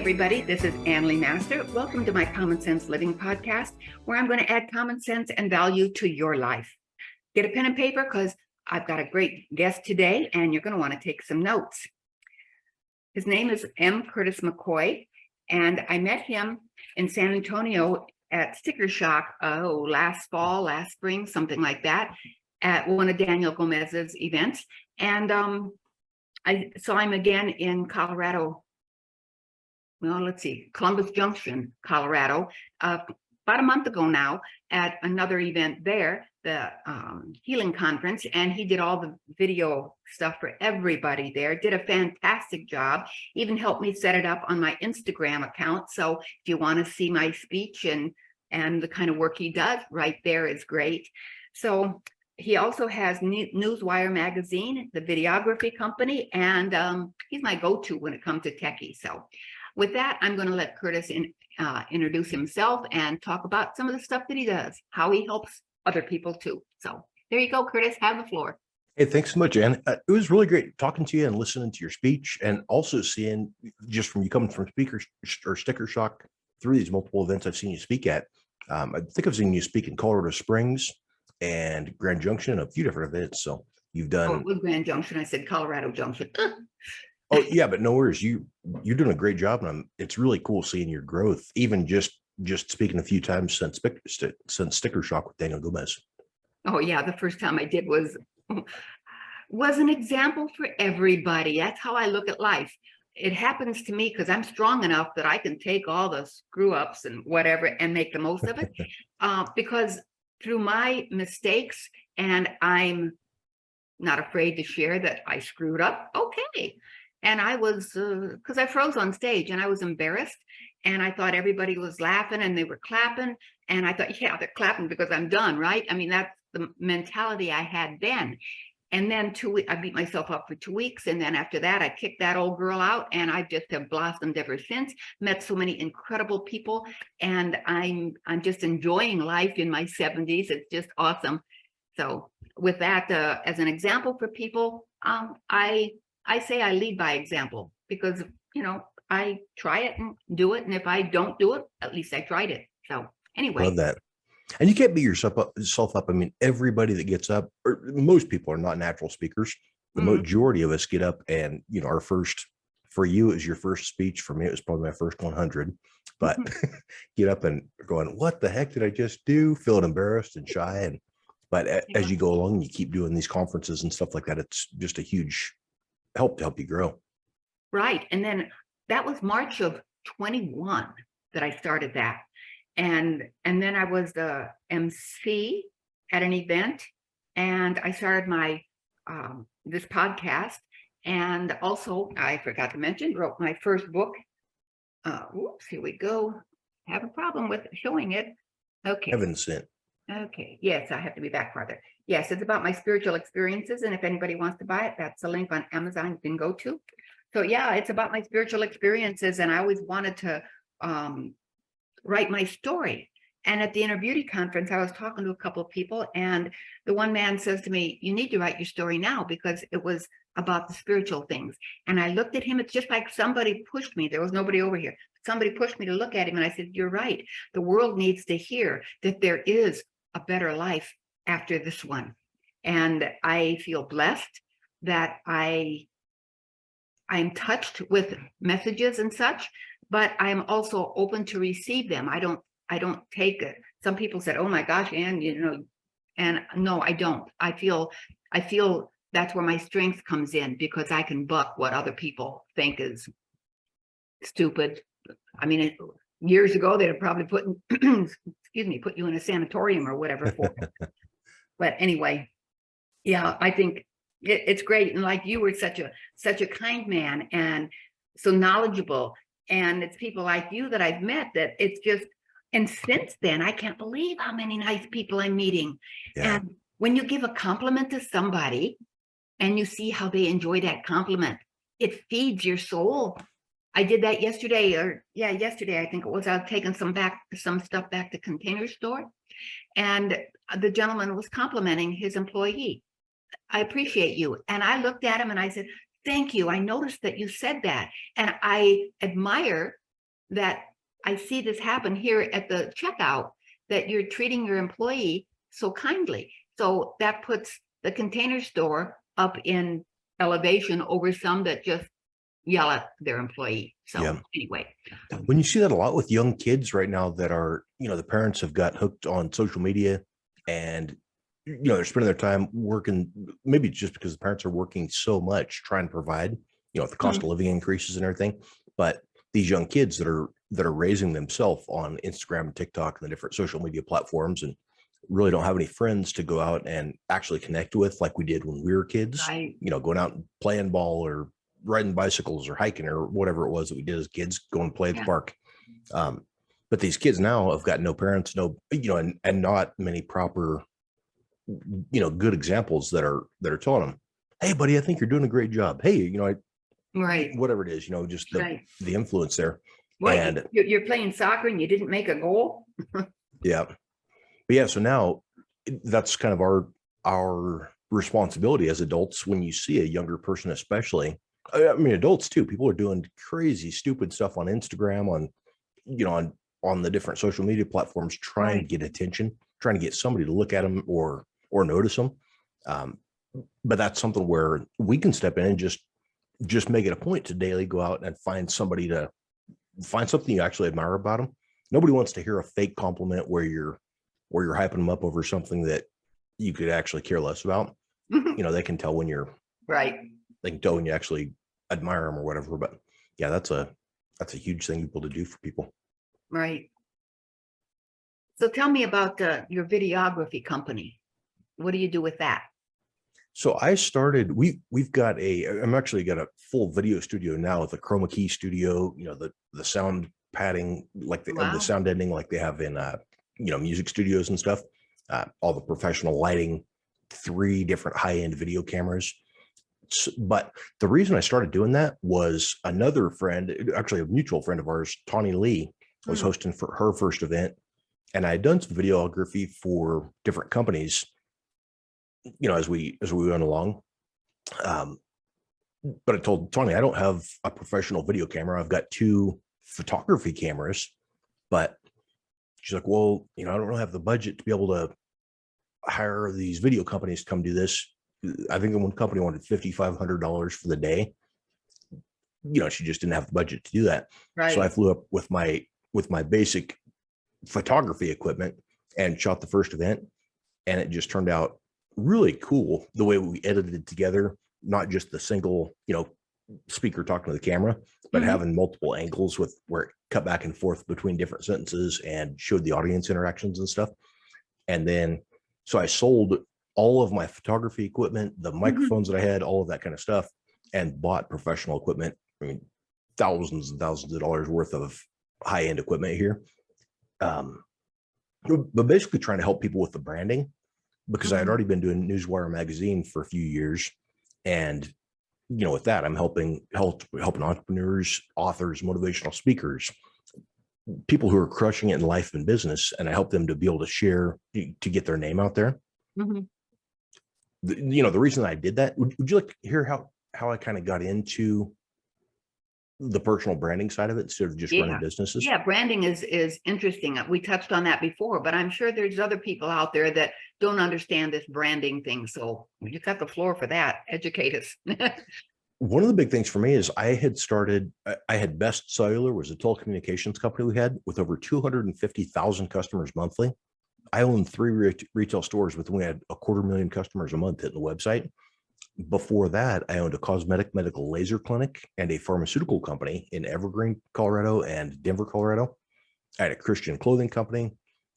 everybody, this is Annalie Master. Welcome to my Common Sense Living podcast, where I'm going to add common sense and value to your life. Get a pen and paper because I've got a great guest today and you're going to want to take some notes. His name is Curtis McCoy, and I met him in San Antonio at Sticker Shock last spring, something like that, at one of Daniel Gomez's events. And I'm again in Colorado. Well, let's see, Columbus Junction, Colorado, about a month ago now at another event there, the healing conference, and he did all the video stuff for everybody there, did a fantastic job, even helped me set it up on my Instagram account. So if you want to see my speech and the kind of work he does, right there is great. So he also has Newswire magazine, the videography company, and he's my go-to when it comes to techie. So with that, I'm going to let Curtis introduce himself and talk about some of the stuff that he does, how he helps other people too. So there you go, Curtis, have the floor. Hey, thanks so much, Ann. It was really great talking to you and listening to your speech, and also seeing just from you coming from speakers or Sticker Shock through these multiple events I've seen you speak at. I think I've seen you speak in Colorado Springs and Grand Junction and a few different events. So you've done. Oh, it was Grand Junction. I said Colorado Junction. Oh yeah, but no worries. You're doing a great job, and it's really cool seeing your growth. Even just speaking a few times since Sticker Shock with Daniel Gomez. Oh yeah, the first time I did was an example for everybody. That's how I look at life. It happens to me because I'm strong enough that I can take all the screw ups and whatever and make the most of it. Because through my mistakes, and I'm not afraid to share that I screwed up. Okay. And I was, because I froze on stage and I was embarrassed, and I thought everybody was laughing and they were clapping. And I thought, yeah, they're clapping because I'm done, right? I mean, that's the mentality I had then. And then I beat myself up for 2 weeks. And then after that, I kicked that old girl out, and I just have blossomed ever since, met so many incredible people. And I'm just enjoying life in my 70s. It's just awesome. So with that, as an example for people, I say I lead by example, because, I try it and do it. And if I don't do it, at least I tried it. So anyway. Love that. And you can't beat yourself up. I mean, everybody that gets up, or most people are not natural speakers. The majority of us get up and, our first, for you, it was your first speech. For me, it was probably my first 100. But get up and going, what the heck did I just do? Feeling embarrassed and shy. But as you go along and you keep doing these conferences and stuff like that, it's just a huge help to help you grow. Right. And then that was March of 21 that I started that. And then I was the MC at an event, and I started my this podcast. And also, I forgot to mention, wrote my first book. Whoops, here we go. Have a problem with showing it. Okay. Heaven sent. Okay. Yes, I have to be back farther. Yes, it's about my spiritual experiences. And if anybody wants to buy it, that's a link on Amazon you can go to. So yeah, it's about my spiritual experiences. And I always wanted to write my story. And at the Inner Beauty Conference, I was talking to a couple of people, and the one man says to me, you need to write your story now, because it was about the spiritual things. And I looked at him. It's just like somebody pushed me. There was nobody over here. Somebody pushed me to look at him. And I said, you're right. The world needs to hear that there is a better life after this one. And I feel blessed that I'm touched with messages and such, but I'm also open to receive them. I don't take it. Some people said, oh my gosh, Ann, and no, I don't. I feel that's where my strength comes in, because I can buck what other people think is stupid. I mean, years ago, they'd have probably put you in a sanatorium or whatever for it. But anyway, yeah, I think it's great. And like, you were such a kind man and so knowledgeable. And it's people like you that I've met that it's just, and since then, I can't believe how many nice people I'm meeting. Yeah. And when you give a compliment to somebody and you see how they enjoy that compliment, it feeds your soul. I did that yesterday, I think it was. I was taking some stuff back to Container Store, and the gentleman was complimenting his employee. I appreciate you. And I looked at him and I said, thank you. I noticed that you said that. And I admire that I see this happen here at the checkout, that you're treating your employee so kindly. So that puts the Container Store up in elevation over some that just yell at their employee. So Yeah. anyway, When you see that a lot with young kids right now that are, the parents have got hooked on social media and, they're spending their time working, maybe just because the parents are working so much trying to provide, with the cost of living increases and everything. But these young kids that are raising themselves on Instagram and TikTok and the different social media platforms and really don't have any friends to go out and actually connect with like we did when we were kids, right. going out and playing ball or riding bicycles or hiking or whatever it was that we did as kids, go and play at the park. But these kids now have got no parents, and not many proper, good examples that are telling them, hey buddy, I think you're doing a great job. Hey, Right. whatever it is, just the influence there. What, And you're playing soccer and you didn't make a goal? yeah. But yeah, so now that's kind of our responsibility as adults. When you see a younger person, especially, I mean, adults too, people are doing crazy, stupid stuff on Instagram, on the different social media platforms, trying to get attention, trying to get somebody to look at them or notice them. But that's something where we can step in and just make it a point to daily go out and find something you actually admire about them. Nobody wants to hear a fake compliment where you're hyping them up over something that you could actually care less about. They can tell when you're they can tell when you actually admire them or whatever. But yeah, that's a huge thing to do for people. Right. So tell me about your videography company. What do you do with that? So I started, we've got I'm actually got a full video studio now with a chroma key studio, the sound padding, like the sound editing, like they have in, music studios and stuff, all the professional lighting, 3 different high-end video cameras. But the reason I started doing that was another friend, actually a mutual friend of ours, Tawny Lee, was hosting for her first event. And I had done some videography for different companies, as we went along. But I told Tawny, I don't have a professional video camera. I've got 2 photography cameras, but she's like, well, I don't really have the budget to be able to hire these video companies to come do this. I think one company wanted $5,500 for the day. She just didn't have the budget to do that. Right. So I flew up with my basic photography equipment and shot the first event. And it just turned out really cool the way we edited it together, not just the single, speaker talking to the camera, but having multiple angles with where it cut back and forth between different sentences and showed the audience interactions and stuff. And then, so I sold all of my photography equipment, the microphones that I had, all of that kind of stuff, and bought professional equipment. I mean, thousands and thousands of dollars worth of high-end equipment here. But basically trying to help people with the branding, because I had already been doing Newswire magazine for a few years. And, with that, I'm helping entrepreneurs, authors, motivational speakers, people who are crushing it in life and business. And I help them to be able to share, to get their name out there. The reason I did that, would you like to hear how I kind of got into the personal branding side of it instead of just running businesses? Yeah, branding is interesting. We touched on that before, but I'm sure there's other people out there that don't understand this branding thing. So you got the floor for that. Educate us. One of the big things for me is I had Best Cellular, was a telecommunications company we had with over 250,000 customers monthly. I owned 3 retail stores with, we had 250,000 customers a month hitting the website. Before that, I owned a cosmetic medical laser clinic and a pharmaceutical company in Evergreen, Colorado and Denver, Colorado. I had a Christian clothing company.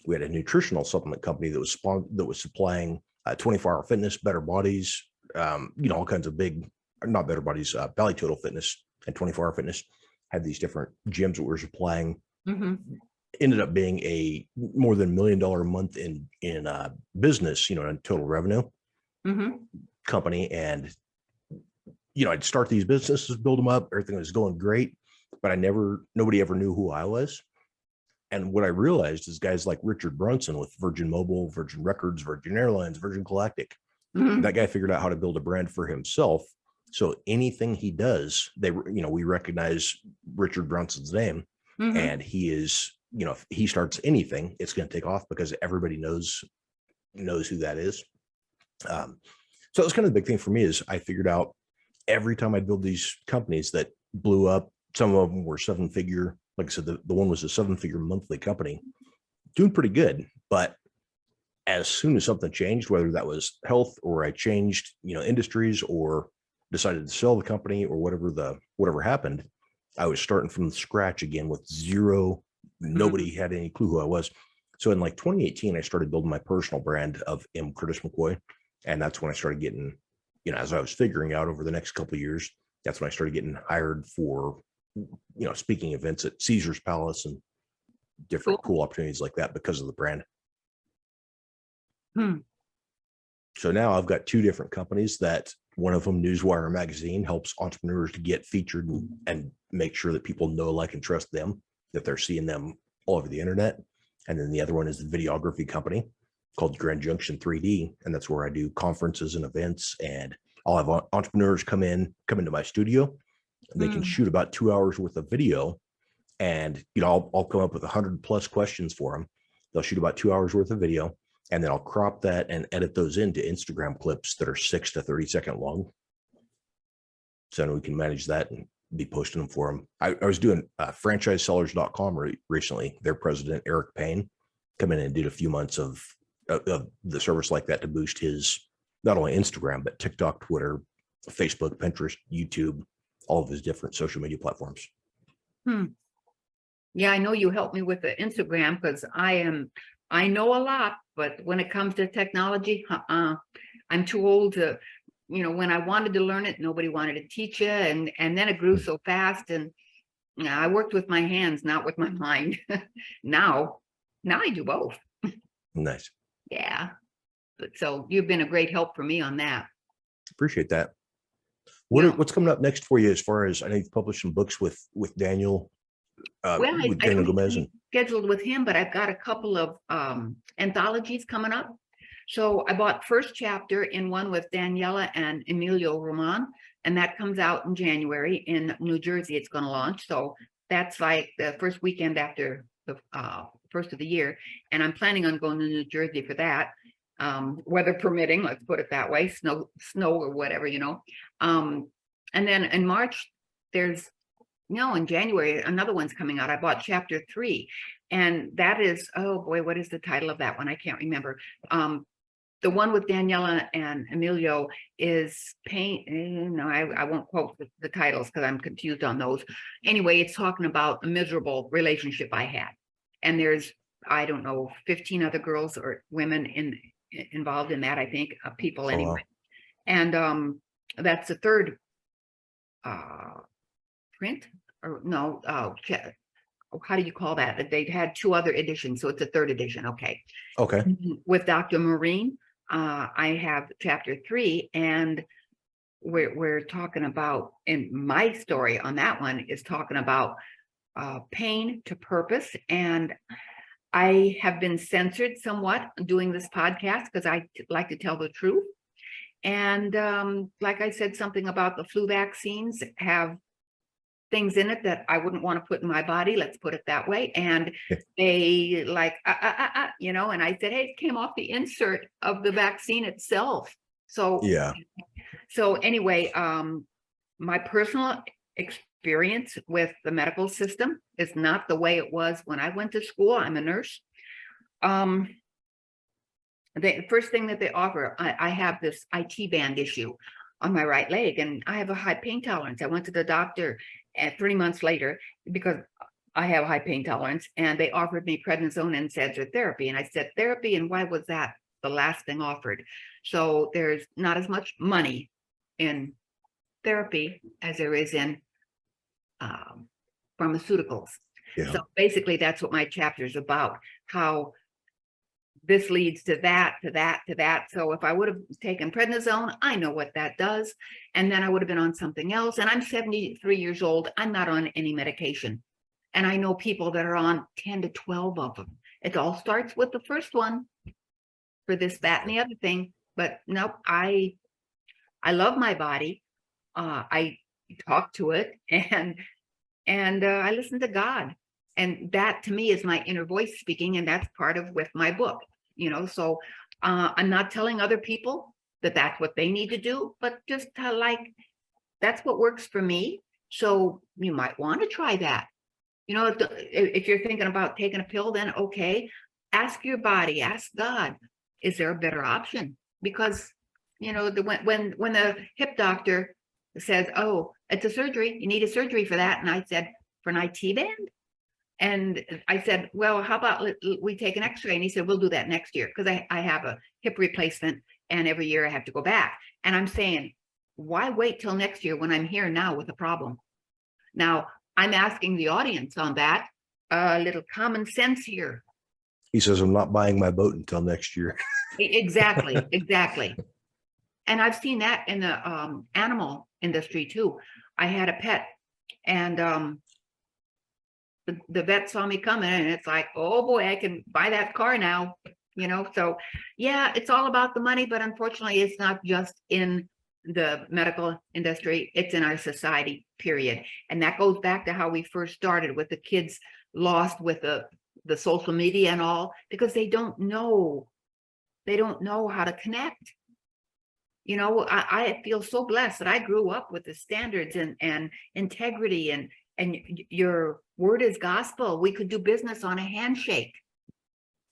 We had a nutritional supplement company that was supplying 24-hour fitness, Better Bodies, all kinds of big, not Better Bodies, Valley Total Fitness and 24-hour fitness. Had these different gyms that we were supplying. Ended up being a more than $1 million a month in business, in total revenue company. And, I'd start these businesses, build them up. Everything was going great, but nobody ever knew who I was. And what I realized is guys like Richard Brunson with Virgin Mobile, Virgin Records, Virgin Airlines, Virgin Galactic, that guy figured out how to build a brand for himself. So anything he does, we recognize Richard Brunson's name. Mhm. And he is, if he starts anything, it's going to take off because everybody knows who that is. So it was kind of the big thing for me is I figured out every time I build these companies that blew up, some of them were 7-figure. Like I said, the one was a 7-figure monthly company, doing pretty good. But as soon as something changed, whether that was health or I changed, industries or decided to sell the company or whatever happened, I was starting from scratch again with zero. Mhm. Nobody had any clue who I was. So in like 2018, I started building my personal brand of McCoy. And that's when I started getting, as I was figuring out over the next couple of years, that's when I started getting hired for, speaking events at Caesar's Palace and different Cool. cool opportunities like that because of the brand. Hmm. So now I've got 2 different companies that one of them, Newswire Magazine, helps entrepreneurs to get featured and make sure that people know, like, and trust them, that they're seeing them all over the internet. And then the other one is the videography company called Grand Junction 3D. And that's where I do conferences and events. And I'll have entrepreneurs come into my studio and they can Hmm. shoot about 2 hours worth of video. And, I'll come up with 100+ questions for them. They'll shoot about 2 hours worth of video and then I'll crop that and edit those into Instagram clips that are 6 to 30-second long. So we can manage that and be posting them for them. I was doing franchisesellers.com recently. Their president, Eric Payne, come in and did a few months of the service like that to boost his, not only Instagram, but TikTok, Twitter, Facebook, Pinterest, YouTube, all of his different social media platforms. Hmm. Yeah, I know you helped me with the Instagram because I know a lot, but when it comes to technology, I'm too old to, when I wanted to learn it, nobody wanted to teach you. And then it grew so fast. And I worked with my hands, not with my mind. Now, now I do both. Nice. Yeah. But so you've been a great help for me on that. Appreciate that. You know, What's coming up next for you as far as I know you've published some books with Daniel well, with I Daniel don't have Gomez any and scheduled with him, but I've got a couple of anthologies coming up. So I bought first chapter in one with Daniela and Emilio Roman, and that comes out in January in New Jersey. It's going to launch. So that's like the first weekend after the first of the year. And I'm planning on going to New Jersey for that, weather permitting, let's put it that way, snow or whatever, and then in March, there's no, in January, another one's coming out. I bought chapter 3, and that is, oh boy, what is the title of that one? I can't remember. The one with Daniela and Emilio is pain. No, I won't quote the titles because I'm confused on those. Anyway, it's talking about a miserable relationship I had. And there's, I don't know, 15 other girls or women involved in that, I think, people oh anyway. wow. And that's the third print or no, how do you call that? That they'd had 2 other editions, so it's a 3rd edition. Okay. Okay. With Dr. Marine, I have chapter 3, and we're talking about, and my story on that one is talking about pain to purpose. And I have been censored somewhat doing this podcast because I like to tell the truth. And like I said, something about the flu vaccines have things in it that I wouldn't want to put in my body. Let's put it that way. And they like, and I said, hey, it came off the insert of the vaccine itself. So, Yeah. so anyway, my personal experience with the medical system is not the way it was when I went to school. I'm a nurse. The first thing that they offer, I have this IT band issue on my right leg, and I have a high pain tolerance. I went to the doctor 3 months later because I have high pain tolerance, and they offered me prednisone and NSAIDs therapy. And I said, therapy, and why was that the last thing offered? So there's not as much money in therapy as there is in pharmaceuticals. Yeah. So basically, that's what my chapter is about, how this leads to that, to that, to that. So if I would have taken prednisone, I know what that does. And then I would have been on something else. And I'm 73 years old. I'm not on any medication. And I know people that are on 10 to 12 of them. It all starts with the first one for this, that, and the other thing. But nope, I love my body. I talk to it, and I listen to God. And that to me is my inner voice speaking, and that's part of with my book, so I'm not telling other people that that's what they need to do, but just to that's what works for me. So you might want to try that. If you're thinking about taking a pill, then okay, ask your body, ask God, is there a better option? Because when the hip doctor says, oh, it's a surgery, you need a surgery for that, and I said, for an IT band. And I said, well, how about we take an x-ray? And he said, we'll do that next year, because I have a hip replacement and every year I have to go back. And I'm saying, why wait till next year when I'm here now with a problem? Now, I'm asking the audience on that, a little common sense here. He says, I'm not buying my boat until next year. Exactly, exactly. And I've seen that in the animal industry too. I had a pet, and the vet saw me coming, and it's like, oh boy, I can buy that car now, so yeah, it's all about the money, but unfortunately it's not just in the medical industry, it's in our society, period. And that goes back to how we first started with the kids lost with the social media and all, because they don't know how to connect. I feel so blessed that I grew up with the standards and integrity, and your word is gospel. We could do business on a handshake.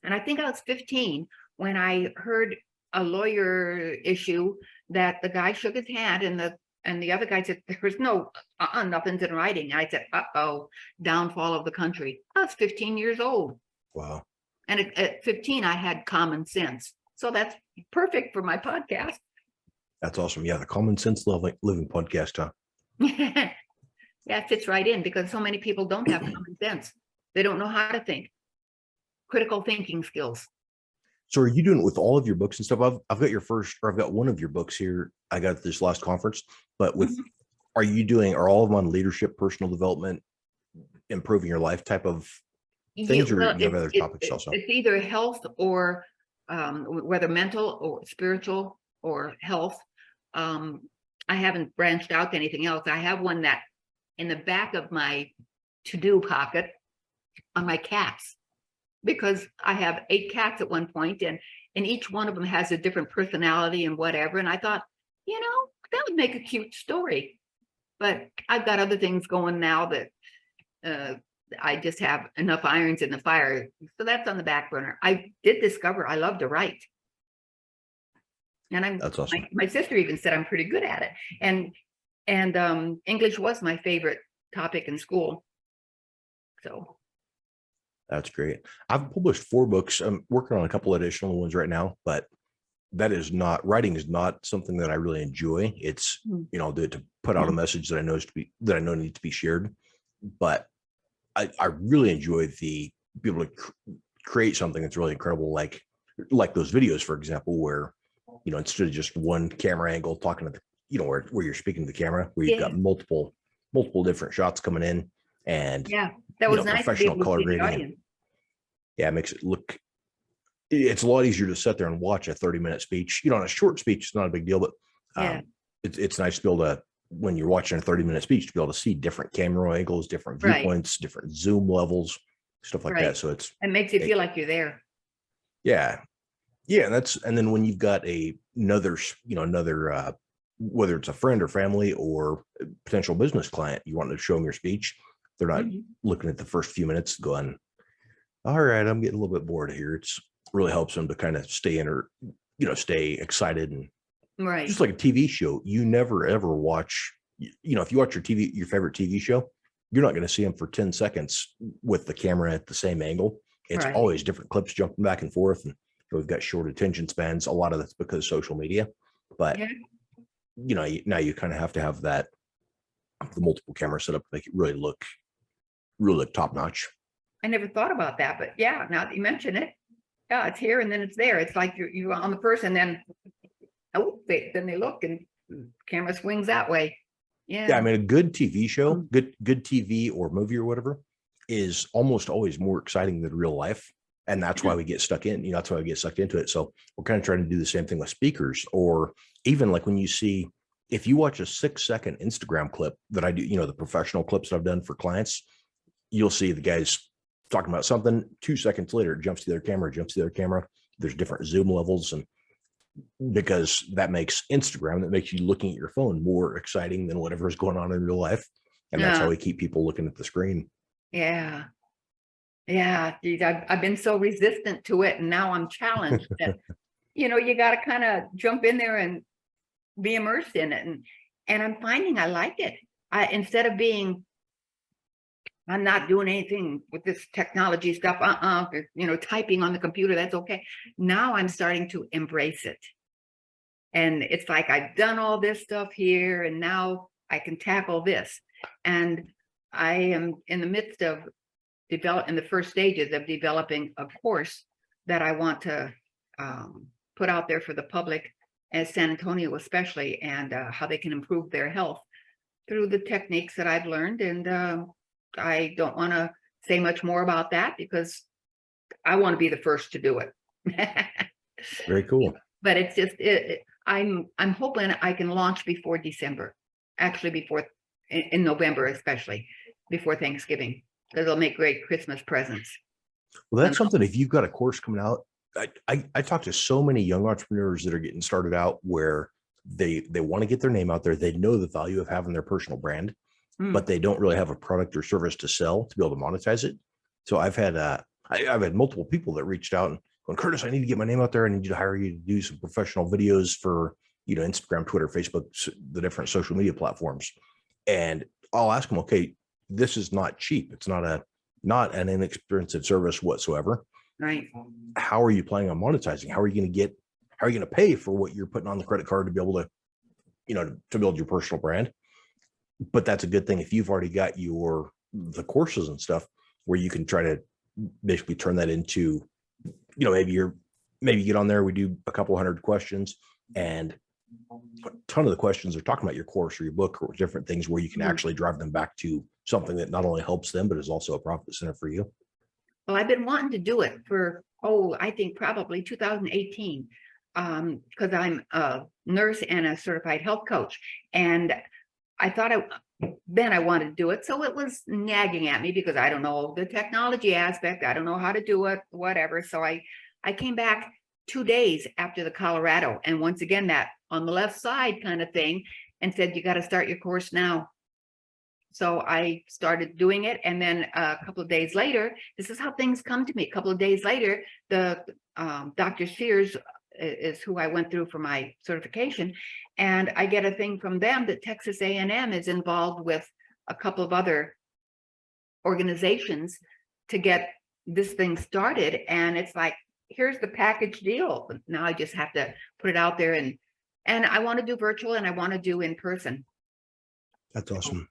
And I think I was 15 when I heard a lawyer issue that the guy shook his hand, and the other guy said, there's nothing's in writing. I said, uh-oh, downfall of the country. I was 15 years old. Wow. And at 15, I had common sense. So that's perfect for my podcast. That's awesome. Yeah, the Common Sense Living podcast, huh? Yeah, it fits right in, because so many people don't have common sense. They don't know how to think. Critical thinking skills. So are you doing it with all of your books and stuff? I've got one of your books here. I got at this last conference, but are all of them on leadership, personal development, improving your life type of things, or you have other topics also? It's either health or whether mental or spiritual or health. I haven't branched out to anything else. I have one that in the back of my to-do pocket on my cats, because I have 8 cats at one point, and each one of them has a different personality and whatever. And I thought, that would make a cute story. But I've got other things going now that I just have enough irons in the fire. So that's on the back burner. I did discover I love to write. And That's awesome. My sister even said I'm pretty good at it. And English was my favorite topic in school. So that's great. I've published 4 books. I'm working on a couple additional ones right now, but writing is not something that I really enjoy. It's, to put out a message that I know needs to be shared. But I really enjoy the be able to create something that's really incredible, like those videos, for example, where, instead of just one camera angle talking to the, where you're speaking to the camera, where you've got multiple different shots coming in, and that was nice. Professional color grading. Yeah, it makes it look. It's a lot easier to sit there and watch a 30-minute speech. On a short speech, it's not a big deal, but it's nice to be able to, when you're watching a 30-minute speech, to be able to see different camera angles, different viewpoints, different zoom levels, stuff like that. So it makes you feel like you're there. Yeah. And then when you've got another, whether it's a friend or family or a potential business client, you want to show them your speech. They're not looking at the first few minutes going, all right, I'm getting a little bit bored here. It's really helps them to kind of stay in, or, stay excited. And just like a TV show, you never ever watch, if you watch your favorite TV show, you're not going to see them for 10 seconds with the camera at the same angle. It's always different clips jumping back and forth. And we've got short attention spans. A lot of that's because of social media, but now you kind of have to have the multiple camera setup to make it really look top notch. I never thought about that, but now that you mention it, it's here and then it's there. It's like you're on the person, then then they look and camera swings that way. Yeah, I mean, a good TV show, good TV or movie or whatever, is almost always more exciting than real life, and that's why we get stuck in. That's why we get sucked into it. So we're kind of trying to do the same thing with speakers, or even like when if you watch a 6-second Instagram clip that I do, the professional clips that I've done for clients, you'll see the guy's talking about something, 2 seconds later, it jumps to their camera, There's different zoom levels, and because that makes Instagram, that makes you looking at your phone more exciting than whatever is going on in real life. And that's how we keep people looking at the screen. Yeah. Yeah. Geez, I've been so resistant to it. And now I'm challenged that, you got to kind of jump in there and be immersed in it. And I'm finding I like it. Instead of being, I'm not doing anything with this technology stuff. Typing on the computer, that's okay. Now I'm starting to embrace it. And it's like, I've done all this stuff here, and now I can tackle this. And I am in the midst of in the first stages of developing a course that I want to put out there for the public, as San Antonio especially, and how they can improve their health through the techniques that I've learned. And I don't want to say much more about that because I want to be the first to do it. Very cool. But it's just, I'm hoping I can launch before December, actually before, in November, especially before Thanksgiving, because it'll make great Christmas presents. Well, that's something, if you've got a course coming out, I talk to so many young entrepreneurs that are getting started out where they want to get their name out there. They know the value of having their personal brand, but they don't really have a product or service to sell to be able to monetize it. So I've had multiple people that reached out and going, Curtis, I need to get my name out there. I need you to hire you to do some professional videos for, Instagram, Twitter, Facebook, the different social media platforms. And I'll ask them, okay, this is not cheap. It's not an inexpensive service whatsoever. Right. How are you planning on monetizing? How are you going to pay for what you're putting on the credit card to be able to, to build your personal brand? But that's a good thing if you've already got the courses and stuff where you can try to basically turn that into, maybe you get on there, we do a couple hundred questions, and a ton of the questions are talking about your course or your book or different things where you can actually drive them back to something that not only helps them, but is also a profit center for you. Well, I've been wanting to do it for, I think probably 2018, because I'm a nurse and a certified health coach. And I thought I wanted to do it. So it was nagging at me because I don't know the technology aspect. I don't know how to do it, whatever. So I came back 2 days after the Colorado. And once again, that on the left side kind of thing, and said, you got to start your course now. So I started doing it. And then a couple of days later, this is how things come to me. A couple of days later, the Dr. Sears is who I went through for my certification. And I get a thing from them that Texas A&M is involved with a couple of other organizations to get this thing started. And it's like, here's the package deal. Now I just have to put it out there, and I want to do virtual and I want to do in person. That's awesome.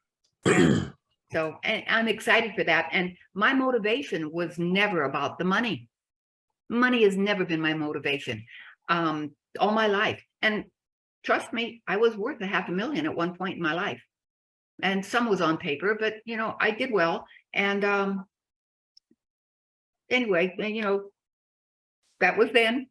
So, and I'm excited for that. And my motivation was never about the money. Money has never been my motivation all my life. And trust me, I was worth $500,000 at one point in my life. And some was on paper, but I did well. And anyway, that was then.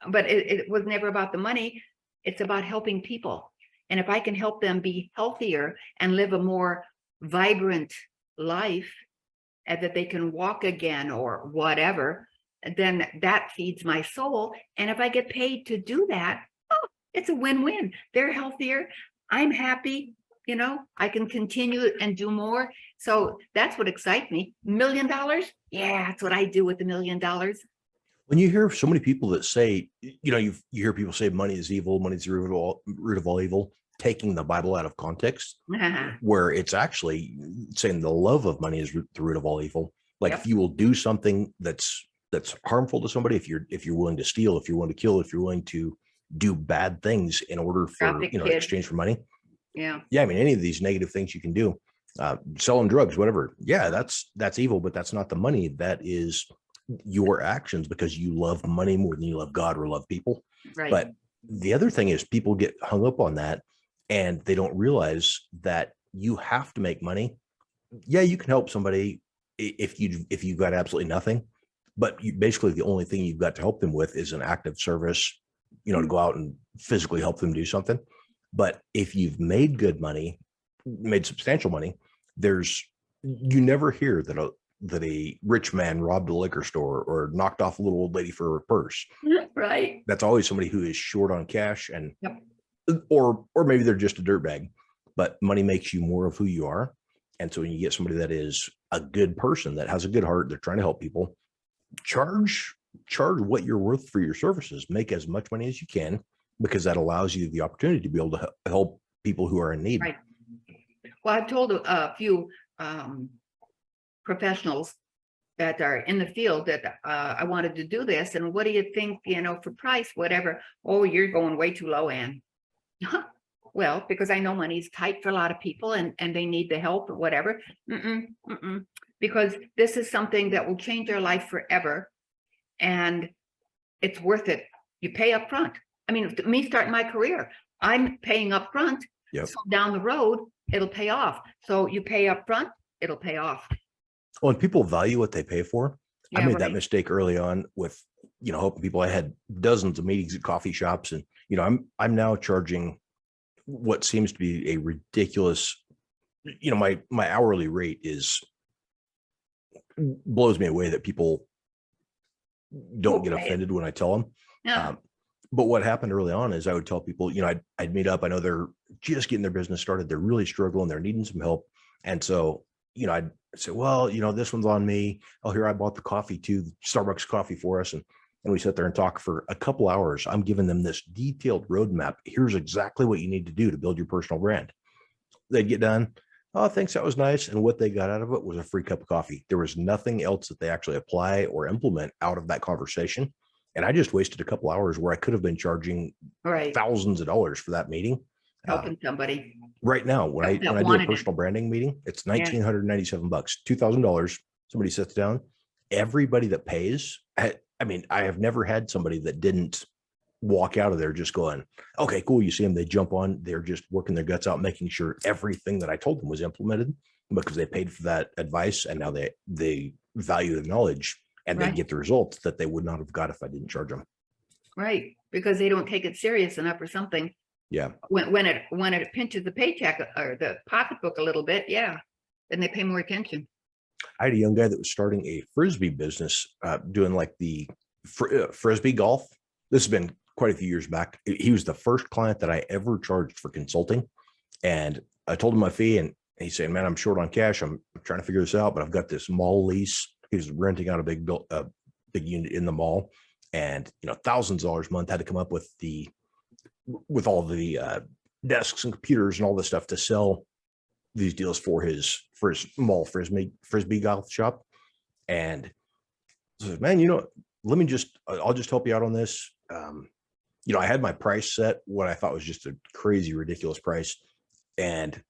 But it was never about the money. It's about helping people. And if I can help them be healthier and live a more vibrant life, and that they can walk again or whatever, then that feeds my soul. And if I get paid to do that, it's a win-win. They're healthier. I'm happy. I can continue and do more. So that's what excites me. $1 million. Yeah, that's what I do with the $1 million. When you hear so many people that say, you hear people say money is evil, money's the root of all evil, taking the Bible out of context, where it's actually saying the love of money is the root of all evil. Like, if you will do something that's harmful to somebody, if you're willing to steal, if you're willing to kill, if you're willing to do bad things in order for, exchange for money. Yeah. I mean, any of these negative things you can do, selling drugs, whatever. Yeah, that's evil, but that's not the money. That is your actions because you love money more than you love God or love people. Right. But the other thing is people get hung up on that and they don't realize that you have to make money. Yeah, you can help somebody if you've got absolutely nothing, but basically the only thing you've got to help them with is an act of service, to go out and physically help them do something. But if you've made good money, made substantial money, there's You never hear that a rich man robbed a liquor store or knocked off a little old lady for her purse. Right. That's always somebody who is short on cash, and Yep. or maybe they're just a dirtbag, but money makes you more of who you are. And so when you get somebody that is a good person, that has a good heart, they're trying to help people, charge what you're worth for your services, make as much money as you can, because that allows you the opportunity to be able to help people who are in need. Right. Well, I've told a few professionals that are in the field that I wanted to do this. And what do you think, for price, whatever? Oh, you're going way too low, Ann. Well, because I know money's tight for a lot of people and they need the help or whatever. Because this is something that will change their life forever. And it's worth it. You pay up front. I mean, me starting my career, I'm paying up front. Yep. So down the road, it'll pay off. So you pay up front, it'll pay off. Well, and people value what they pay for. I Yeah, made that right. mistake early on with, helping people. I had dozens of meetings at coffee shops, and I'm now charging what seems to be a ridiculous, my hourly rate blows me away that people don't get Okay. offended when I tell them. Yeah. But what happened early on is I would tell people, I'd meet up. I know they're just getting their business started. They're really struggling. They're needing some help. And so, I'd say, well, this one's on me. Oh, here, I bought the coffee too, Starbucks coffee for us. And we sit there and talk for a couple hours. I'm giving them this detailed roadmap. Here's exactly what you need to do to build your personal brand. They'd get done. Oh, thanks. That was nice. And what they got out of it was a free cup of coffee. There was nothing else that they actually apply or implement out of that conversation. And I just wasted a couple hours where I could have been charging Right. thousands of dollars for that meeting. Helping somebody. Right now, when I do a wanted it. personal branding meeting, it's $1,997, $2,000. Somebody sits down. Everybody that pays, I have never had somebody that didn't walk out of there just going, okay, cool. You see them, they jump on, they're just working their guts out, making sure everything that I told them was implemented, because they paid for that advice and now they value the knowledge, and they Right. get the results that they would not have got if I didn't charge them. Right. Because they don't take it serious enough or something. Yeah. When it pinches the paycheck or the pocketbook a little bit, yeah, then they pay more attention. I had a young guy that was starting a Frisbee business, doing like the Frisbee golf. This has been quite a few years back. He was the first client that I ever charged for consulting. And I told him my fee, and he's saying, man, I'm short on cash. I'm trying to figure this out, but I've got this mall lease. He was renting out a big unit in the mall, and, thousands of dollars a month, had to come up with all the desks and computers and all this stuff to sell these deals for his mall Frisbee golf shop. And so, man, I'll just help you out on this. I had my price set, what I thought was just a crazy, ridiculous price. And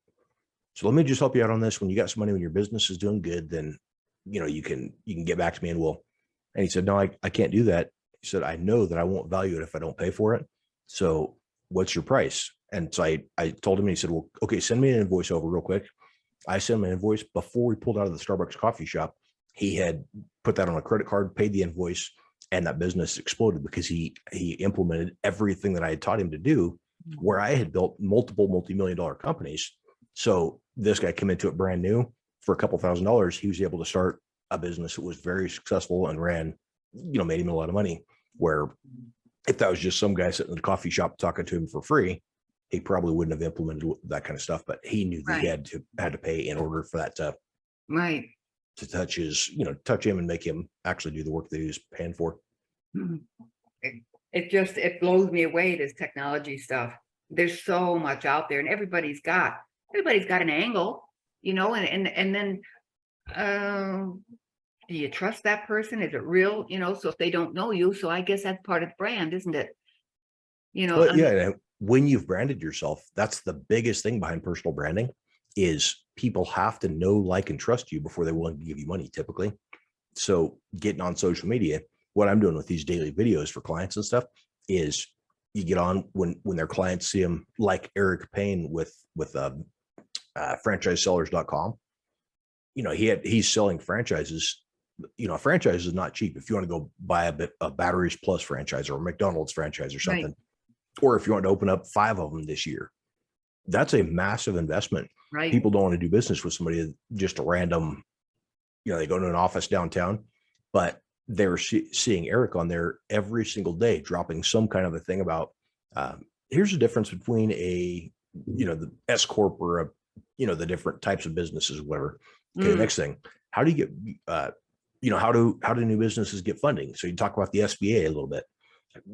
so let me just help you out on this. When you got some money, when your business is doing good, then, you can get back to me, and and he said, no, I can't do that. He said, I know that I won't value it if I don't pay for it. So what's your price? And so I told him, and he said, well, okay, send me an invoice over real quick. I sent him an invoice. Before we pulled out of the Starbucks coffee shop, he had put that on a credit card, paid the invoice, and that business exploded because he implemented everything that I had taught him to do, where I had built multiple multi-million-dollar companies. So this guy came into it brand new for a couple $1,000s. He was able to start a business that was very successful and ran, made him a lot of money, where if that was just some guy sitting in the coffee shop talking to him for free, he probably wouldn't have implemented that kind of stuff. But he knew that he had to pay in order for that to touch touch him and make him actually do the work that he was paying for. It blows me away, this technology stuff. There's so much out there, and everybody's got an angle, and then do you trust that person? Is it real? So if they don't know you, so I guess that's part of the brand, isn't it? Well, yeah. When you've branded yourself, that's the biggest thing behind personal branding, is people have to know, like, and trust you before they're willing to give you money, typically. So getting on social media, what I'm doing with these daily videos for clients and stuff is, you get on when their clients see them, like Eric Payne with franchisesellers.com. He's selling franchises. A franchise is not cheap. If you want to go buy a Batteries Plus franchise or a McDonald's franchise or something, or if you want to open up 5 of them this year, that's a massive investment. Right. People don't want to do business with somebody, just a random, they go to an office downtown, but they're seeing Eric on there every single day, dropping some kind of a thing about, here's the difference between the S Corp or the different types of businesses, whatever. Okay. The next thing, how do you get, how do new businesses get funding? So you talk about the SBA a little bit,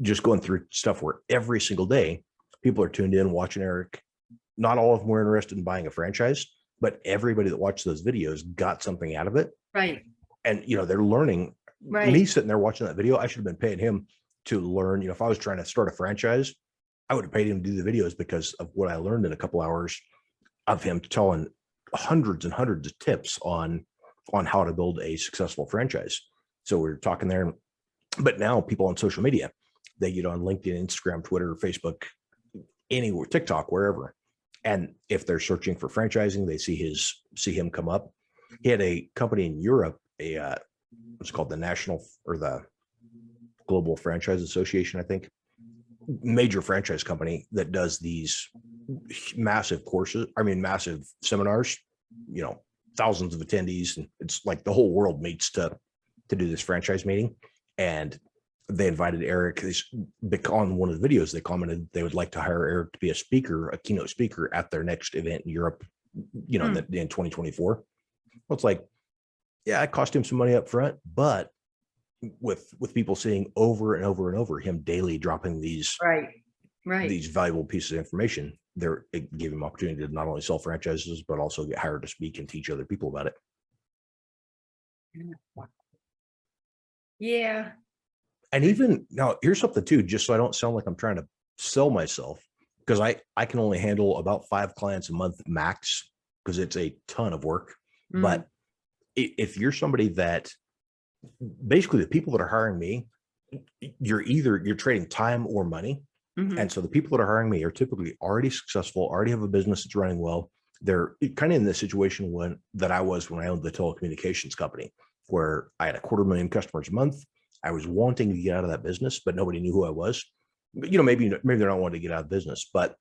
just going through stuff where every single day people are tuned in, watching Eric. Not all of them were interested in buying a franchise, but everybody that watched those videos got something out of it. Right. And, they're learning. Right. Me sitting there watching that video, I should have been paying him to learn. If I was trying to start a franchise, I would have paid him to do the videos because of what I learned in a couple hours of him telling hundreds and hundreds of tips on how to build a successful franchise. So we're talking there, but now people on social media, they get on LinkedIn, Instagram, Twitter, Facebook, anywhere, TikTok, wherever. And if they're searching for franchising, they see him come up. He had a company in Europe, what's called the National or the Global Franchise Association, I think, major franchise company that does these massive courses. I mean, massive seminars, thousands of attendees. And it's like the whole world meets to do this franchise meeting. And they invited Eric on one of the videos. They commented they would like to hire Eric to be a keynote speaker at their next event in Europe, in 2024. Well, it's like, yeah, it cost him some money up front, but with people seeing over and over and over him daily dropping these these valuable pieces of information, it gave him opportunity to not only sell franchises, but also get hired to speak and teach other people about it. Yeah. And even now, here's something too, just so I don't sound like I'm trying to sell myself, because I can only handle about 5 clients a month max, because it's a ton of work. But if you're somebody that basically the people that are hiring me, you're trading time or money. And so the people that are hiring me are typically already successful, already have a business that's running well. They're kind of in the situation that I was when I owned the telecommunications company, where I had 250,000 customers a month. I was wanting to get out of that business, but nobody knew who I was. Maybe they're not wanting to get out of business, but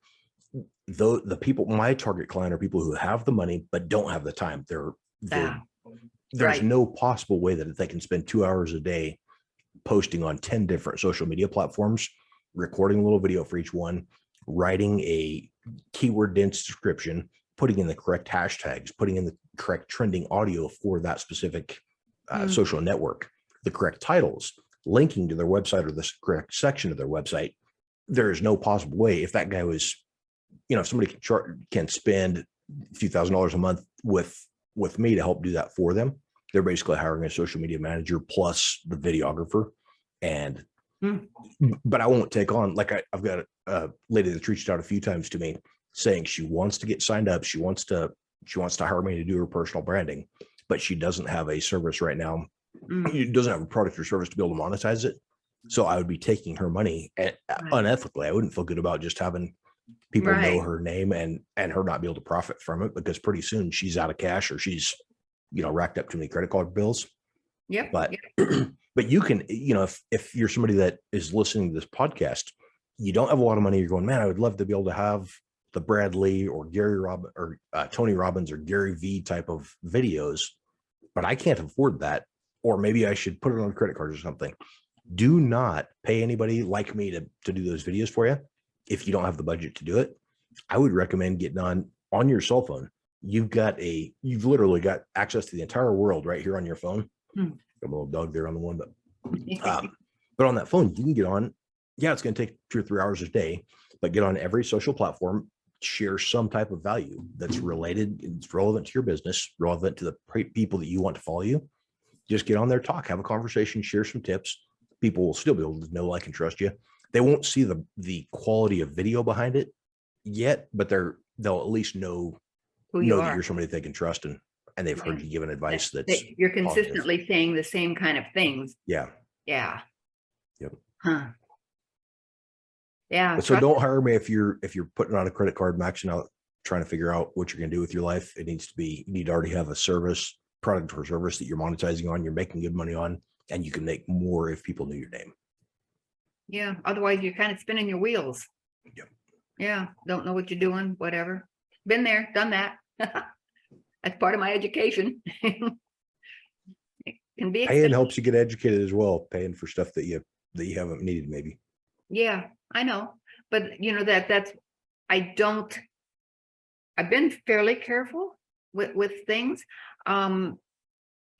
the people, my target client, are people who have the money but don't have the time. There's no possible way that they can spend 2 hours a day posting on 10 different social media platforms, recording a little video for each one, writing a keyword dense description, putting in the correct hashtags, putting in the correct trending audio for that specific social network, the correct titles, linking to their website or the correct section of their website. There is no possible way, if that guy was, if somebody can spend a few $1,000s a month with me to help do that for them, they're basically hiring a social media manager plus the videographer. And but I won't take on, like I've got a lady that's reached out a few times to me saying she wants to get signed up. She wants to hire me to do her personal branding, but she doesn't have a service right now. She doesn't have a product or service to be able to monetize it. So I would be taking her money unethically. I wouldn't feel good about just having people know her name and her not be able to profit from it, because pretty soon she's out of cash, or she's, racked up too many credit card bills. Yep. But but you can, if you're somebody that is listening to this podcast, you don't have a lot of money, you're going, man, I would love to be able to have the Brad Lee or Gary Robbins or Tony Robbins or Gary V type of videos, but I can't afford that. Or maybe I should put it on a credit card or something. Do not pay anybody like me to do those videos for you if you don't have the budget to do it. I would recommend getting on your cell phone. You've literally got access to the entire world right here on your phone. Got a little dog there on the one, but on that phone, you can get on. Yeah, it's going to take 2 or 3 hours a day, but get on every social platform, share some type of value that's related, it's relevant to your business, relevant to the people that you want to follow you. Just get on there, talk, have a conversation, share some tips. People will still be able to know, like, and trust you. They won't see the quality of video behind it yet, but they'll at least know that you're somebody they can trust, and they've heard you giving advice that's you're consistently positive. Saying the same kind of things. Yeah. Yep. Huh. Yeah. So don't hire me if you're putting on a credit card, maxing out, trying to figure out what you're going to do with your life. It needs to be, you need to already have a product or service that you're monetizing on, you're making good money on, and you can make more if people knew your name. Yeah. Otherwise you're kind of spinning your wheels. Yep. Yeah. Don't know what you're doing, whatever. Been there, done that. That's part of my education. It can be Paying expensive. helps you get educated as well, paying for stuff that you haven't needed maybe. Yeah, I know. But you know, I don't, I've been fairly careful with things. Um,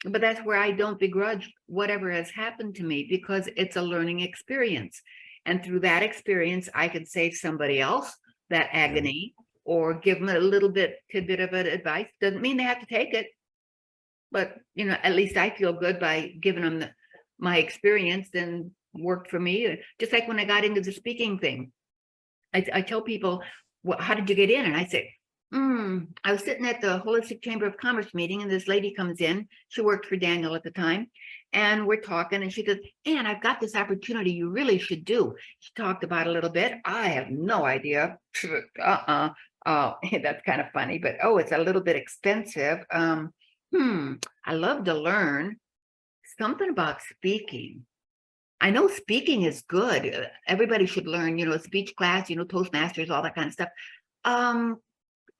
but that's where I don't begrudge whatever has happened to me, because it's a learning experience. And through that experience, I could save somebody else that agony, or give them a little tidbit of advice. Doesn't mean they have to take it, but you know, at least I feel good by giving them my experience, and worked for me. Just like when I got into the speaking thing, I tell people, well, how did you get in? And I say, I was sitting at the Holistic Chamber of Commerce meeting, and this lady comes in. She worked for Daniel at the time. And we're talking, and she goes, Ann, I've got this opportunity you really should do. She talked about it a little bit. I have no idea. That's kind of funny, but it's a little bit expensive. I love to learn something about speaking. I know speaking is good. Everybody should learn, speech class, Toastmasters, all that kind of stuff.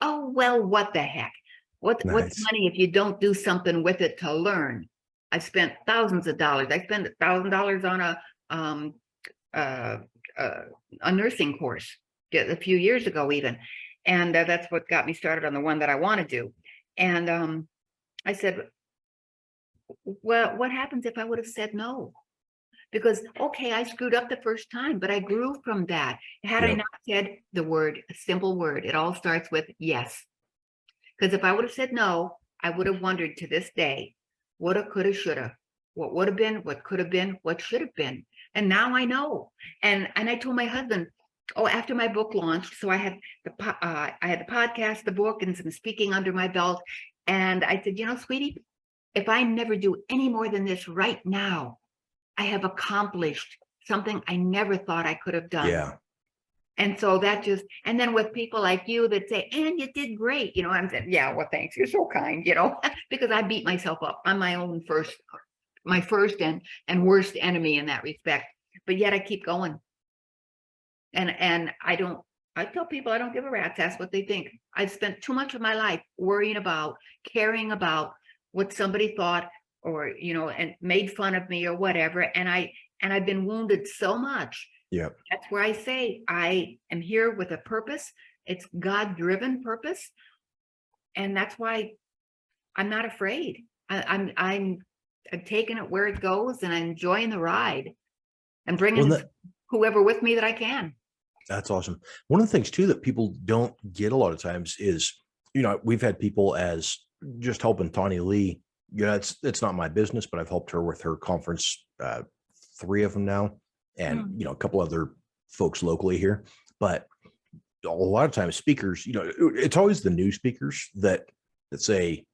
Oh, well, what the heck? What's Nice. money if you don't do something with it to learn? I spent thousands of dollars. I spent $1,000 on a nursing course a few years ago, even. And that's what got me started on the one that I want to do. And I said, well, what happens if I would have said no? Because, okay, I screwed up the first time, but I grew from that. Had I Yep. not said the word, a simple word, it all starts with yes. Because if I would have said no, I would have wondered to this day, woulda, coulda, shoulda, what would have been, what could have been, what should have been. And now I know. And I told my husband, after my book launched, so I had the podcast, the book, and some speaking under my belt. And I said, sweetie, if I never do any more than this right now, I have accomplished something I never thought I could have done. Yeah. And so and then with people like you that say, and you did great, I'm saying, yeah, well, thanks. You're so kind, because I beat myself up. I'm my first and worst enemy in that respect. But yet I keep going. And I tell people I don't give a rat's ass what they think. I've spent too much of my life worrying about, caring about what somebody thought, or and made fun of me or whatever. And I've been wounded so much. Yeah. That's where I say I am here with a purpose. It's God-driven purpose. And that's why I'm not afraid. I'm taking it where it goes, and I'm enjoying the ride, and bringing whoever with me that I can. That's awesome. One of the things too that people don't get a lot of times is, we've had people as just helping Tawny Lee. It's not my business, but I've helped her with her conference, 3 of them now, and a couple other folks locally here. But a lot of times speakers, it's always the new speakers that say,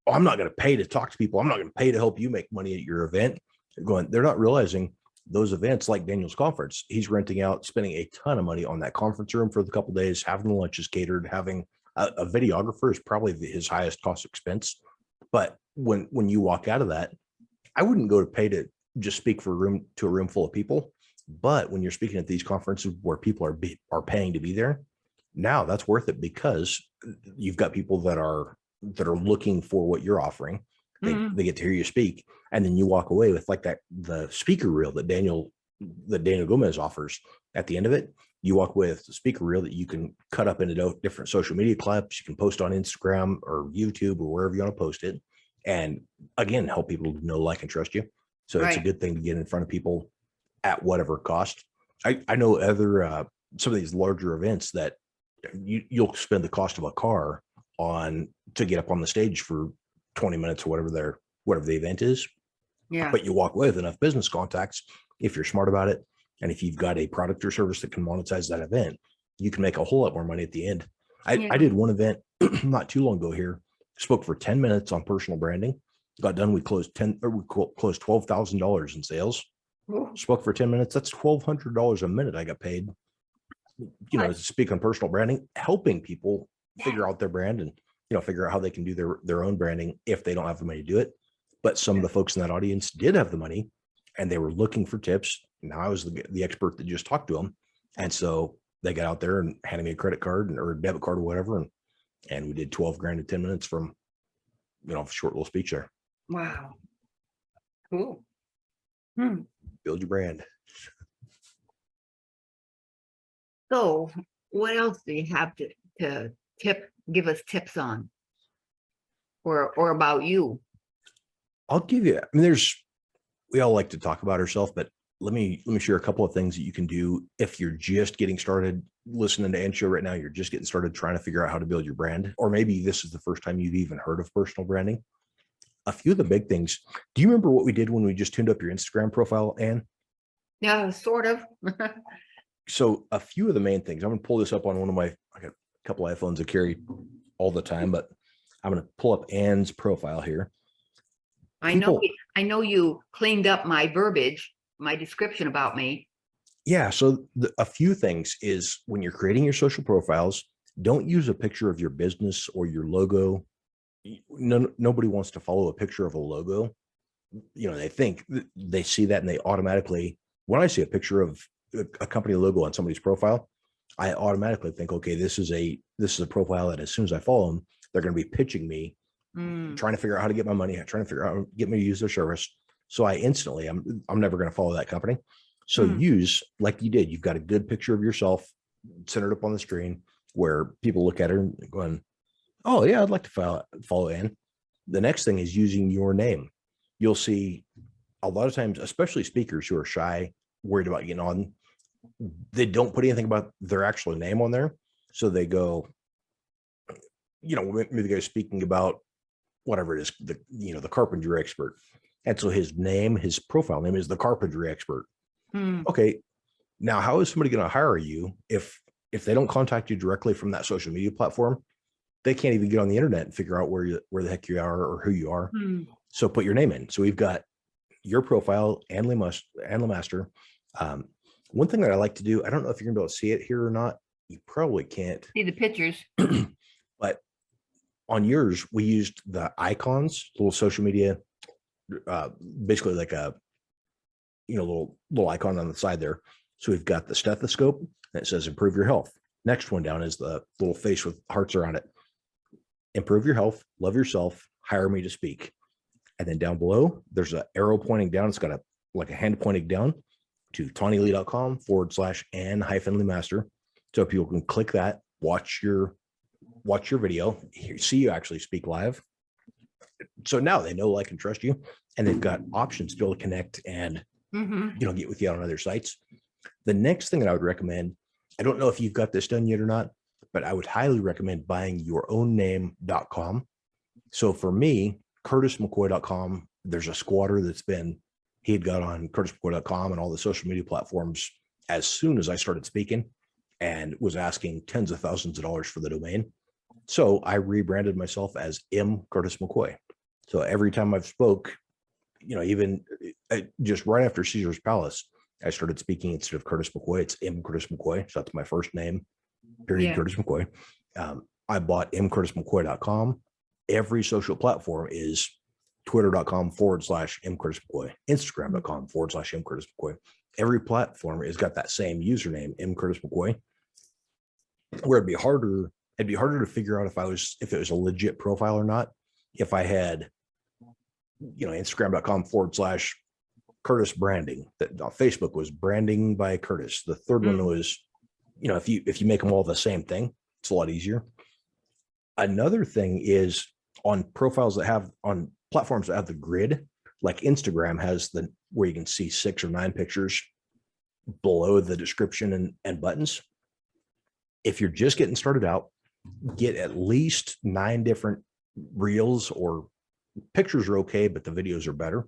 oh, I'm not going to pay to talk to people. I'm not going to pay to help you make money at your event. They're not realizing those events, like Daniel's conference, he's renting out, spending a ton of money on that conference room for the couple of days, having the lunches catered, having a videographer is probably his highest cost expense. But when you walk out of that, I wouldn't go to pay to just speak to a room full of people. But when you're speaking at these conferences where people are paying to be there, now that's worth it, because you've got people that are looking for what you're offering. They get to hear you speak, and then you walk away with the speaker reel that Daniel Gomez offers at the end of it. You walk with the speaker reel that you can cut up into different social media clips. You can post on Instagram or YouTube or wherever you want to post it. And again, help people know, like, and trust you. So It's a good thing to get in front of people at whatever cost. I know other, some of these larger events that you'll spend the cost of a car to get up on the stage for 20 minutes or whatever the event is. Yeah. But you walk away with enough business contacts, if you're smart about it, and if you've got a product or service that can monetize that event, you can make a whole lot more money at the end. I did one event not too long ago here, spoke for 10 minutes on personal branding, got done. We closed $12,000 in sales. Spoke for 10 minutes. That's $1,200 a minute I got paid, to speak on personal branding, helping people figure out their brand and, figure out how they can do their own branding if they don't have the money to do it. But some of the folks in that audience did have the money, and they were looking for tips. Now I was the expert that just talked to them. And so they got out there and handed me a credit card or a debit card or whatever. And we did 12 grand in 10 minutes from, a short little speech there. Wow. Cool. Hmm. Build your brand. So what else do you have to give us tips on? Or about you? I'll give you, we all like to talk about ourselves, but let me share a couple of things that you can do if you're just getting started listening to Ann's show right now. You're just getting started trying to figure out how to build your brand, or maybe this is the first time you've even heard of personal branding. A few of the big things. Do you remember what we did when we just tuned up your Instagram profile, Ann? Yeah, sort of. So a few of the main things, I'm going to pull this up on I got a couple iPhones I carry all the time, but I'm going to pull up Ann's profile here. I know you cleaned up my verbiage, my description about me. Yeah. So a few things is when you're creating your social profiles, don't use a picture of your business or your logo. Nobody wants to follow a picture of a logo. They think they see that and they automatically, when I see a picture of a company logo on somebody's profile, I automatically think, okay, this is a profile that as soon as I follow them, they're going to be pitching me, trying to figure out how to get my money, trying to figure out how to get me to use their service. So I instantly, I'm never going to follow that company. So use, like you did, you've got a good picture of yourself centered up on the screen where people look at her and going, oh yeah, I'd like to follow Ann. The next thing is using your name. You'll see a lot of times, especially speakers who are shy, worried about getting on, they don't put anything about their actual name on there. So they go, maybe the guy's speaking about whatever it is, the carpentry expert. And so his profile name is the carpentry expert. Okay. Now, how is somebody going to hire you if they don't contact you directly from that social media platform? They can't even get on the internet and figure out where the heck you are or who you are. So put your name in. So we've got your profile, Ann Lemaster. One thing that I like to do, I don't know if you're gonna be able to see it here or not. You probably can't See the pictures. But on yours, we used the icons, little social media, basically like a little icon on the side there. So we've got the stethoscope that says improve your health. Next one down is the little face with hearts around it. Improve your health, love yourself, hire me to speak. And then down below, there's an arrow pointing down. It's got a hand pointing down to tawnylee.com/Ann-Lemaster. So people can click that, watch your video, see you actually speak live. So now they know, like, and trust you, and they've got options to be able to connect and get with you on other sites. The next thing that I would recommend, I don't know if you've got this done yet or not, but I would highly recommend buying yourownname.com. So for me, curtismccoy.com, there's a squatter he had got on curtismccoy.com and all the social media platforms as soon as I started speaking and was asking tens of thousands of dollars for the domain. So I rebranded myself as M. Curtis McCoy. So every time I've spoke, even just right after Caesar's Palace, I started speaking instead of Curtis McCoy. It's M. Curtis McCoy. So that's my first name, period, Curtis McCoy. I bought mcurtismccoy.com. Every social platform is twitter.com/mcurtismccoy, instagram.com/mcurtismccoy. Every platform has got that same username, mcurtismccoy. Where it'd be harder to figure out if it was a legit profile or not. If I had, instagram.com/Curtis branding, that Facebook was branding by Curtis. The third one was, if you make them all the same thing, it's a lot easier. Another thing is on platforms that have the grid, like Instagram has where you can see 6 or 9 pictures below the description and buttons. If you're just getting started out, get at least 9 different reels, or pictures are okay, but the videos are better.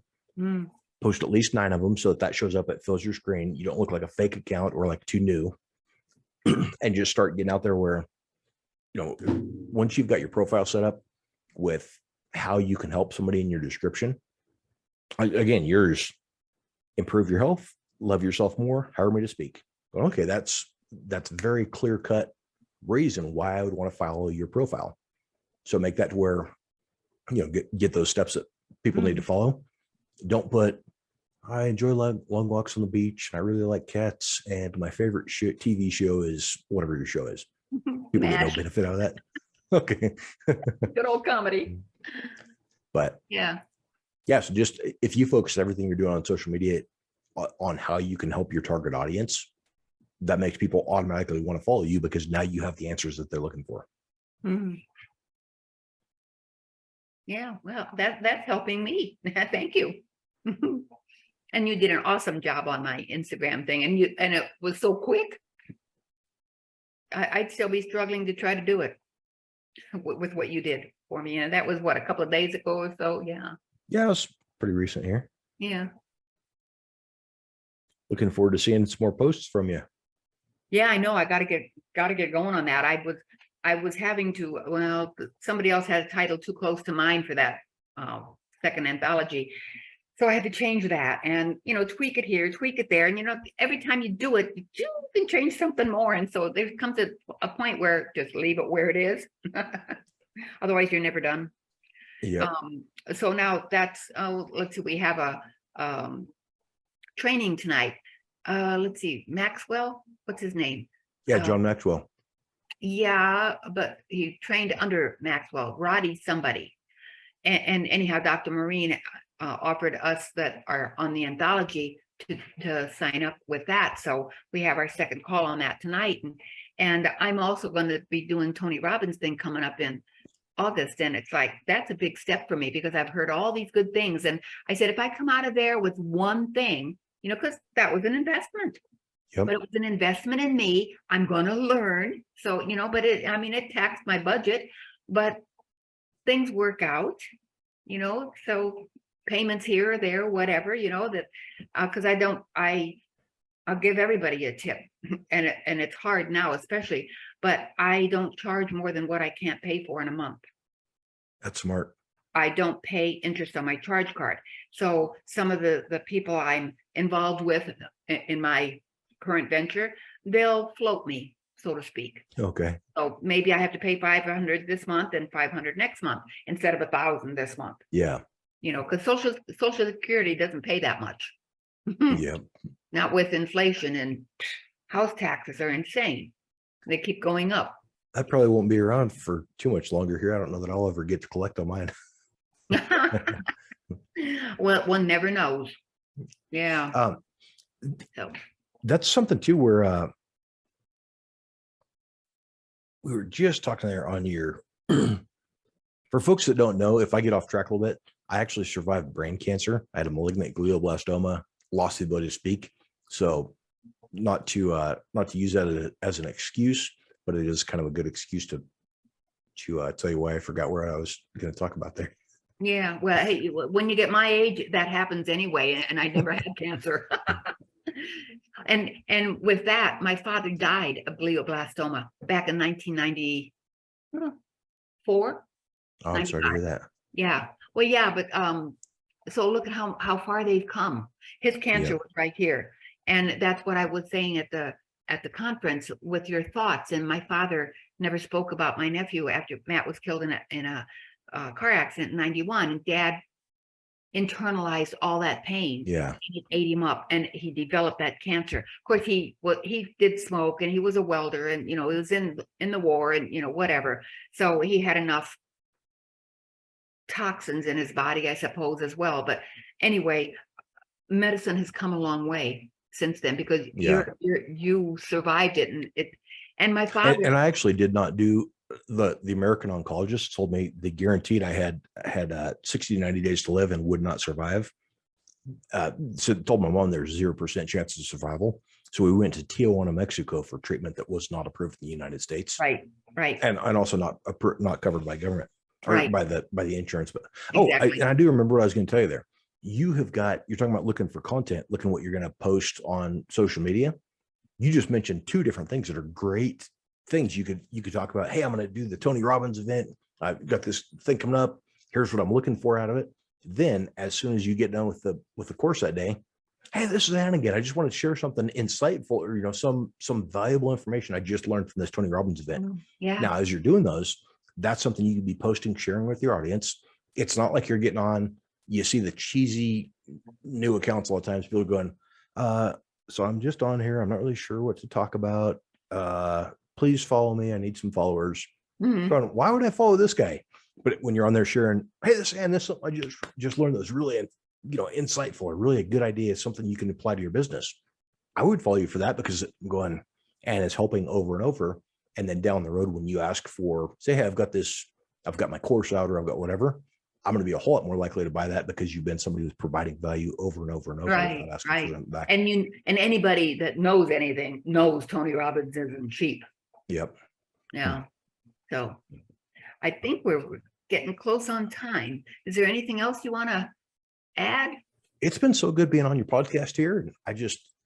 Post at least 9 of them so that shows up, it fills your screen. You don't look like a fake account or like too new. And just start getting out there where, once you've got your profile set up with how you can help somebody in your description, again, yours, improve your health, love yourself more, hire me to speak. But okay, that's very clear cut reason why I would want to follow your profile. So make that to where, get those steps that people need to follow. Don't put, I enjoy long walks on the beach, and I really like cats, and my favorite TV show is whatever your show is. People get no benefit out of that. Okay. Good old comedy. But Yeah. yeah, so just if you focus everything you're doing on social media on how you can help your target audience, that makes people automatically want to follow you because now you have the answers that they're looking for. Mhm. Yeah, well, that's helping me. Thank you. And you did an awesome job on my Instagram thing, and it was so quick. I'd still be struggling to try to do it with what you did for me. And that was what, a couple of days ago or so. Yeah. Yeah, it was pretty recent here. Yeah. Looking forward to seeing some more posts from you. Yeah, I know. I gotta get going on that. I was having to, well, somebody else had a title too close to mine for that second anthology. So I had to change that and, tweak it here, tweak it there. And, every time you do it, you can change something more. And so there comes a point where just leave it where it is. Otherwise you're never done. Yeah. So now that's, let's see, we have a training tonight. Let's see, Maxwell, what's his name? Yeah, John Maxwell. Yeah, but he trained under Maxwell, Roddy somebody. And anyhow, Dr. Marine offered us that are on the anthology to sign up with that. So we have our second call on that tonight. And I'm also going to be doing Tony Robbins thing coming up in August. And it's like, that's a big step for me because I've heard all these good things. And I said, if I come out of there with one thing, because that was an investment. Yep. But it was an investment in me. I'm going to learn. So, but it taxed my budget, but things work out, so payments here or there, whatever, that, because I'll give everybody a tip and it's hard now, especially, but I don't charge more than what I can't pay for in a month. That's smart. I don't pay interest on my charge card. So some of the people I'm involved with in my current venture, they'll float me, so to speak. Okay. So maybe I have to pay 500 this month and 500 next month instead of 1,000 this month. Yeah. Because Social Security doesn't pay that much. Yeah. Not with inflation, and house taxes are insane. They keep going up. I probably won't be around for too much longer here. I don't know that I'll ever get to collect on mine. Well, one never knows. Yeah. So that's something too where we were just talking there on your for folks that don't know, if I get off track a little bit, I actually survived brain cancer. I had a malignant glioblastoma, lost the ability to speak. So not to use that as an excuse, but it is kind of a good excuse to tell you why I forgot where I was going to talk about there. yeah, well, hey, when you get my age, that happens anyway, and I never had cancer. And with that, my father died of glioblastoma back in 1994. Oh, I'm sorry to hear that. Yeah. Well, yeah, but so look at how far they've come. His cancer was right here. And that's what I was saying at the conference with your thoughts. And my father never spoke about my nephew after Matt was killed in a car accident in 91. And Dad internalized all that pain. Yeah. It ate him up and he developed that cancer. Of course, he did smoke and he was a welder and, he was in the war and, whatever. So he had enough toxins in his body, I suppose, as well. But anyway, medicine has come a long way since then because you survived it. And my father. And I actually did not do the American oncologist told me they guaranteed I had 60 to 90 days to live and would not survive. So told my mom there's 0% chance of survival. So we went to Tijuana, Mexico for treatment that was not approved in the United States. Right. And also not covered by government or by the insurance. But exactly. I do remember what I was going to tell you there. You're talking about looking for content, looking what you're going to post on social media. You just mentioned two different things that are great things you could talk about. Hey, I'm going to do the Tony Robbins event. I've got this thing coming up. Here's what I'm looking for out of it. Then as soon as you get done with the course that day, hey, this is Ann again. I just want to share something insightful or, some valuable information I just learned from this Tony Robbins event. Yeah. Now, as you're doing those, that's something you could be posting, sharing with your audience. It's not like you're getting on, you see the cheesy new accounts a lot of times, people are going, so I'm just on here. I'm not really sure what to talk about. Please follow me. I need some followers. Mhm. Going, why would I follow this guy? But when you're on there sharing, hey, this and this, something I just learned that was really, insightful, or really a good idea, something you can apply to your business. I would follow you for that, because I'm going, and it's helping over and over. And then down the road, when you ask for, say, hey, I've got my course out, or I've got whatever, I'm going to be a whole lot more likely to buy that, because you've been somebody who's providing value over and over and over Right, without asking right. for them back. And anybody that knows anything knows Tony Robbins isn't cheap. Yep. Yeah. So I think we're getting close on time. Is there anything else you want to add? It's been so good being on your podcast here. And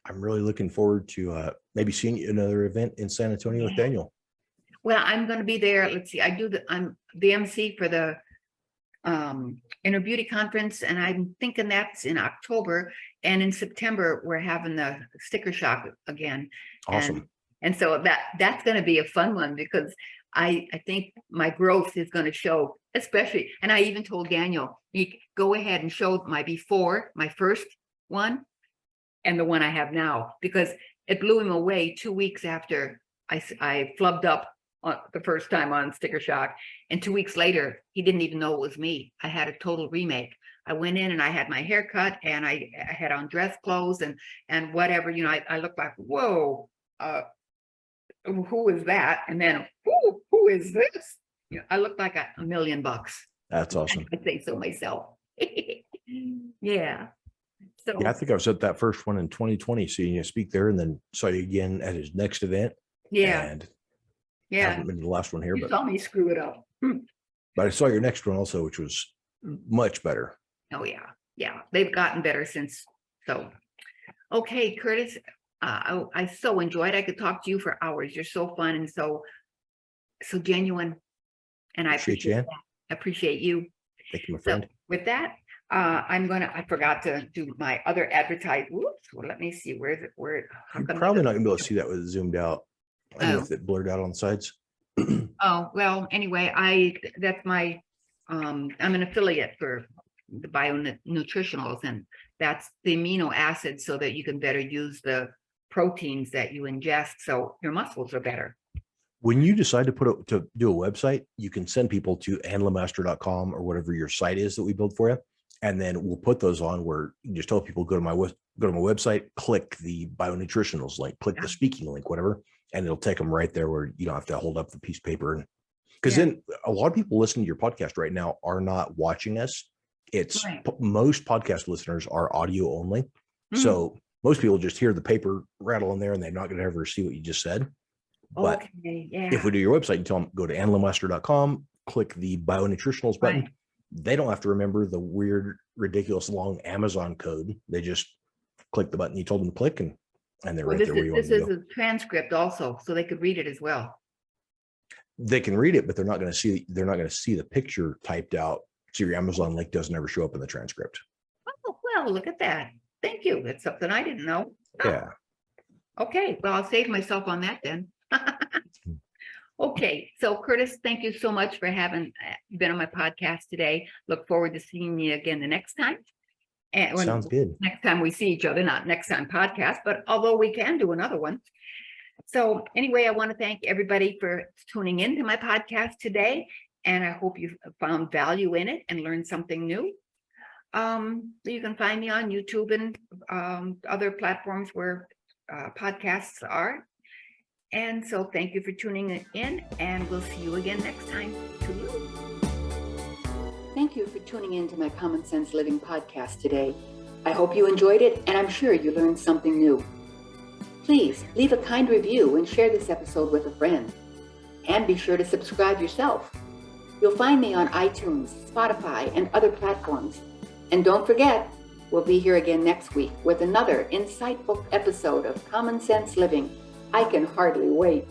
I'm really looking forward to maybe seeing you at another event in San Antonio with Daniel. Well, I'm going to be there. Let's see. I'm the MC for the Inner Beauty Conference, and I'm thinking that's in October. And in September, we're having the sticker shock again. Awesome. And so that's going to be a fun one, because I think my growth is going to show, especially, and I even told Daniel, you go ahead and show my before, my first one, and the one I have now, because it blew him away 2 weeks after I flubbed up the first time on sticker shock. And 2 weeks later, he didn't even know it was me. I had a total remake. I went in and I had my hair cut, and I had on dress clothes and whatever, I looked like, whoa, who is that? And then who is this? I looked like $1 million. That's awesome. I say so myself. Yeah. So Yeah, I think I was at that first one in 2020, seeing you speak there, and then saw you again at his next event. yeah, And yeah. haven't been to the last one here, You but saw me screw it up. I saw your next one also, which was much better. Oh yeah, yeah. They've gotten better since. So, okay, Curtis. I so enjoyed. I could talk to you for hours. You're so fun and so genuine, and I Appreciate you, Ann. appreciate you. Thank you, my So friend. with that, I forgot to do my other advertise. Whoops. Well, let me see. Where is it? Where? You're probably not gonna be able to see that with zoomed out. I don't know if it blurred out on the sides. Oh, well, anyway, that's my, I'm an affiliate for the bio-nutritionals, and that's the amino acids so that you can better use the proteins that you ingest, so your muscles are better. When you decide to do a website, you can send people to anlamaster.com or whatever your site is that we build for you. And then we'll put those on where you just tell people, go to my website, click the bio-nutritionals link, click the speaking link, whatever. And it'll take them right there where you don't have to hold up the piece of paper. Because then a lot of people listening to your podcast right now are not watching us. It's most podcast listeners are audio only. So most people just hear the paper rattle in there, and they're not going to ever see what you just said. But if we do your website, you tell them, go to anlamaster.com, click the bio-nutritionals button. They don't have to remember the weird, ridiculous long Amazon code. They just click the button you told them to click, and they're right there where you want to go. This is a transcript also, so they could read it as well. They can read it, but they're not going to see the picture typed out. So your Amazon link doesn't ever show up in the transcript. Oh, well, look at that. Thank you. That's something I didn't know. Yeah. Okay. Well, I'll save myself on that then. Okay. So Curtis, thank you so much for having been on my podcast today. Look forward to seeing you again the next time. And Sounds good. Next time we see each other, not next time podcast, but although we can do another one. So anyway, I want to thank everybody for tuning in to my podcast today. And I hope you found value in it and learned something new. You can find me on YouTube and other platforms where podcasts are. And so thank you for tuning in, and we'll see you again next time. Toodaloo. Thank you for tuning in to my Common Sense Living podcast today. I hope you enjoyed it, and I'm sure you learned something new. Please leave a kind review and share this episode with a friend. And be sure to subscribe yourself. You'll find me on iTunes, Spotify, and other platforms. And don't forget, we'll be here again next week with another insightful episode of Common Sense Living. I can hardly wait.